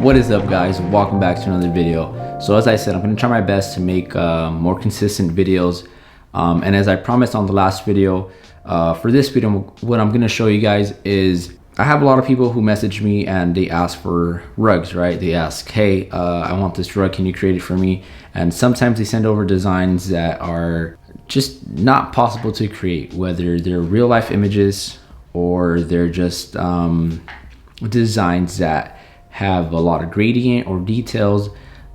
What is up, guys? Welcome back to another video. So as I said, I'm going to try my best to make more consistent videos, and as I promised on the last video, for this video what I'm going to show you guys is I have a lot of people who message me and they ask for rugs, right? They ask, hey, I want this rug, can you create it for me? And sometimes they send over designs that are just not possible to create, whether they're real life images or they're just designs that have a lot of gradient or details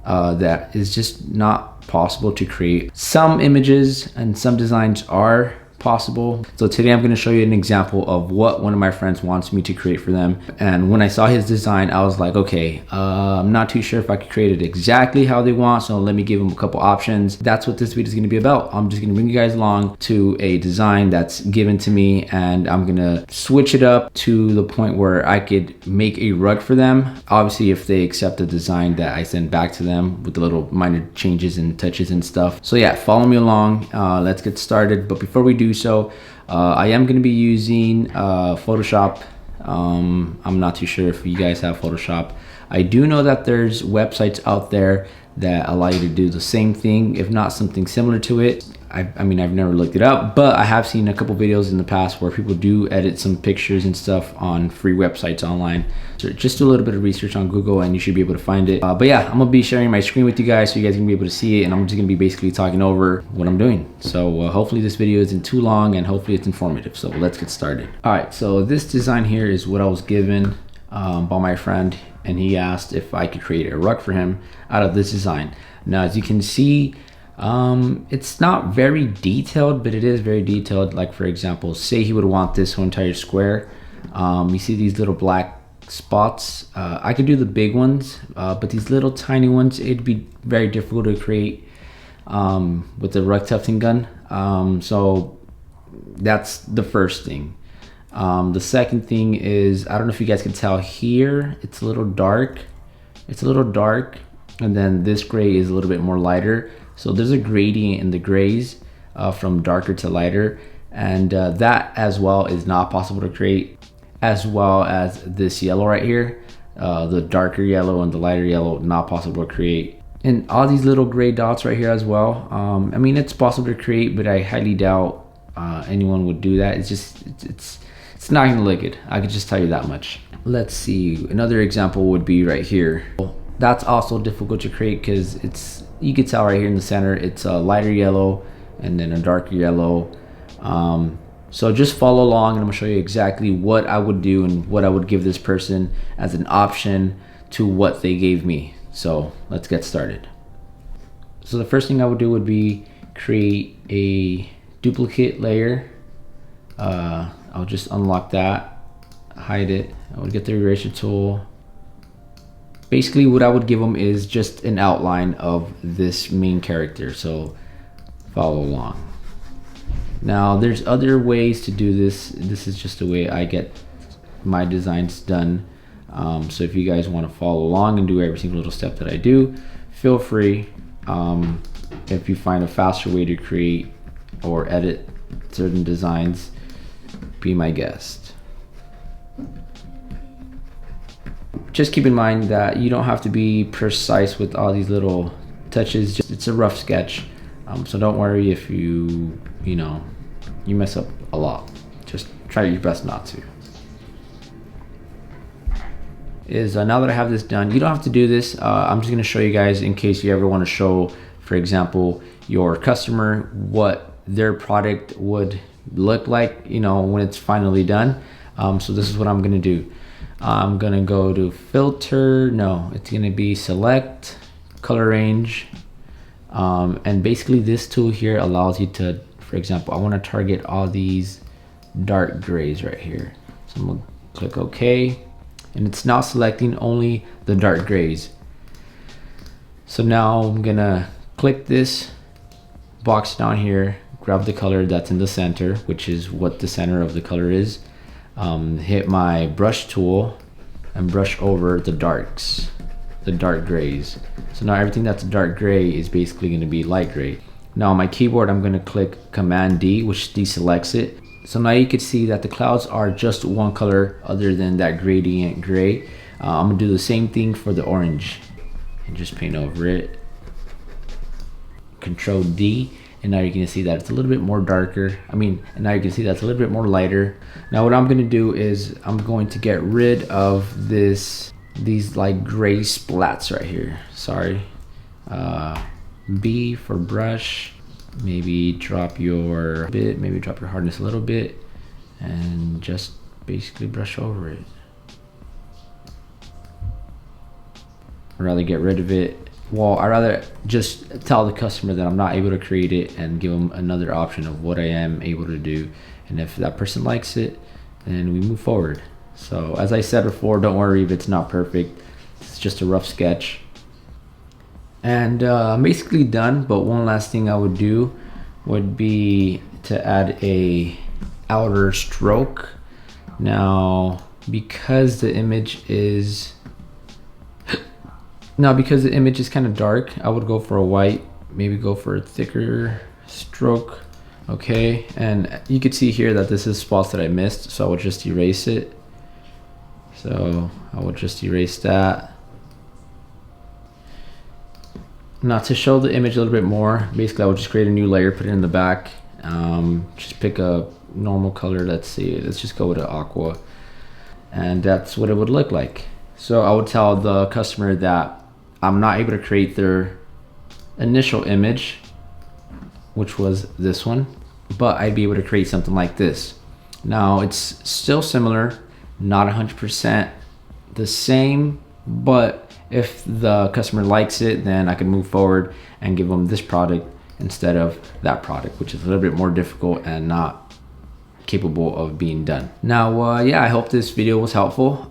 that is just not possible to create. Some images and some designs are possible. So today I'm going to show you an example of what one of my friends wants me to create for them. And when I saw his design, I was like, okay, I'm not too sure if I could create it exactly how they want, so let me give them a couple options. That's what this video is going to be about. I'm just going to bring you guys along to a design that's given to me, and I'm going to switch it up to the point where I could make a rug for them. Obviously, if they accept the design that I send back to them with the little minor changes and touches and stuff. So yeah, follow me along. Let's get started. But before we do so, I am going to be using PhotoShop. I'm not too sure if you guys have PhotoShop. I do know that there's websites out there that allow you to do the same thing, if not something similar to it. I mean, I've never looked it up, but I have seen a couple videos in the past where people do edit some pictures and stuff on free websites online. So just do a little bit of research on Google and you should be able to find it. But yeah, I'm gonna be sharing my screen with you guys so you guys can be able to see it, and I'm just gonna be basically talking over what I'm doing. So hopefully this video isn't too long and hopefully it's informative. So let's get started. All right, so this design here is what I was given by my friend, and he asked if I could create a rug for him out of this design. Now, as you can see, it's not very detailed, but it is very detailed. Like, for example, say he would want this whole entire square. You see these little black spots. I could do the big ones, but these little tiny ones, it'd be very difficult to create with the rug tufting gun. So that's the first thing. The second thing is, I don't know if you guys can tell here, it's a little dark. It's a little dark, and then this gray is a little bit more lighter. So there's a gradient in the grays from darker to lighter, and that as well is not possible to create, as well as this yellow right here. The darker yellow and the lighter yellow, not possible to create. And all these little gray dots right here as well. I mean, it's possible to create, but I highly doubt anyone would do that. It's just, it's not gonna look good. I could just tell you that much. Let's see, another example would be right here. That's also difficult to create because it's, you can tell right here in the center, it's a lighter yellow and then a darker yellow. So just follow along and I'm gonna show you exactly what I would do and what I would give this person as an option to what they gave me. So let's get started. So the first thing I would do would be create a duplicate layer. I'll just unlock that, hide it. I would get the eraser tool. Basically what I would give them is just an outline of this main character, so follow along. Now there's other ways to do this. This is just the way I get my designs done. So if you guys want to follow along and do every single little step that I do, feel free. If you find a faster way to create or edit certain designs, be my guest. Just keep in mind that you don't have to be precise with all these little touches. Just, it's a rough sketch, so don't worry if you mess up a lot. Just try your best not to. Now that I have this done, you don't have to do this. I'm just going to show you guys in case you ever want to show, for example, your customer what their product would look like, when it's finally done. So this is what I'm going to do. I'm gonna go to filter, no, it's gonna be select, color range, and basically this tool here allows you to, for example, I want to target all these dark grays right here. So I'm gonna click OK, and it's now selecting only the dark grays. So now I'm gonna click this box down here, grab the color that's in the center, which is what the center of the color is. Hit my brush tool and brush over the darks, the dark grays. So now everything that's dark gray is basically going to be light gray. Now on my keyboard, I'm going to click Command D, which deselects it. So now you can see that the clouds are just one color other than that gradient gray. I'm gonna do the same thing for the orange and just paint over it. Control D, and now you're gonna see that it's a little bit more darker. And now you can see that's a little bit more lighter. Now what I'm gonna do is I'm going to get rid of these like gray splats right here. Sorry. B for brush. Maybe drop your hardness a little bit, and just basically brush over it. I'd rather get rid of it. Well, I'd rather just tell the customer that I'm not able to create it and give them another option of what I am able to do. And if that person likes it, then we move forward. So as I said before, don't worry if it's not perfect. It's just a rough sketch. And I'm basically done, but one last thing I would do would be to add a outer stroke. Now, because the image is kind of dark, I would go for a white, maybe go for a thicker stroke. Okay, and you could see here that this is spots that I missed, so I would just erase it. So I would just erase that. Now to show the image a little bit more, basically I would just create a new layer, put it in the back. Just pick a normal color. Let's just go with an aqua, and that's what it would look like. So I would tell the customer that I'm not able to create their initial image, which was this one, but I'd be able to create something like this. Now it's still similar, not 100% the same, but if the customer likes it, then I can move forward and give them this product instead of that product, which is a little bit more difficult and not capable of being done. Now, yeah, I hope this video was helpful.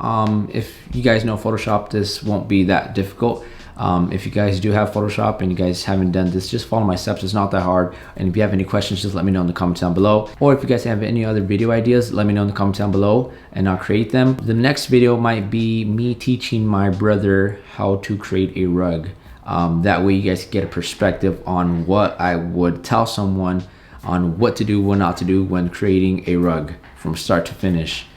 If you guys know Photoshop, this won't be that difficult. If you guys do have Photoshop and you guys haven't done this, just follow my steps. It's not that hard. And if you have any questions, just let me know in the comments down below. Or if you guys have any other video ideas, let me know in the comments down below and I'll create them. The next video might be me teaching my brother how to create a rug. That way you guys get a perspective on what I would tell someone on what to do, what not to do when creating a rug from start to finish.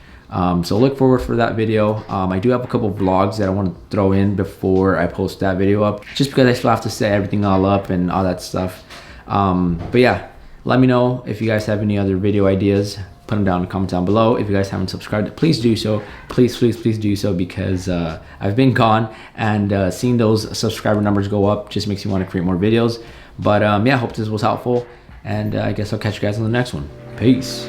So look forward for that video. I do have a couple of vlogs that I want to throw in before I post that video up, just because I still have to set everything all up and all that stuff. But yeah, let me know if you guys have any other video ideas. Put them down in the comments down below. If you guys haven't subscribed, please do so. Please do so, because I've been gone, and seeing those subscriber numbers go up just makes me want to create more videos. But yeah, I hope this was helpful, and I guess I'll catch you guys on the next one. Peace.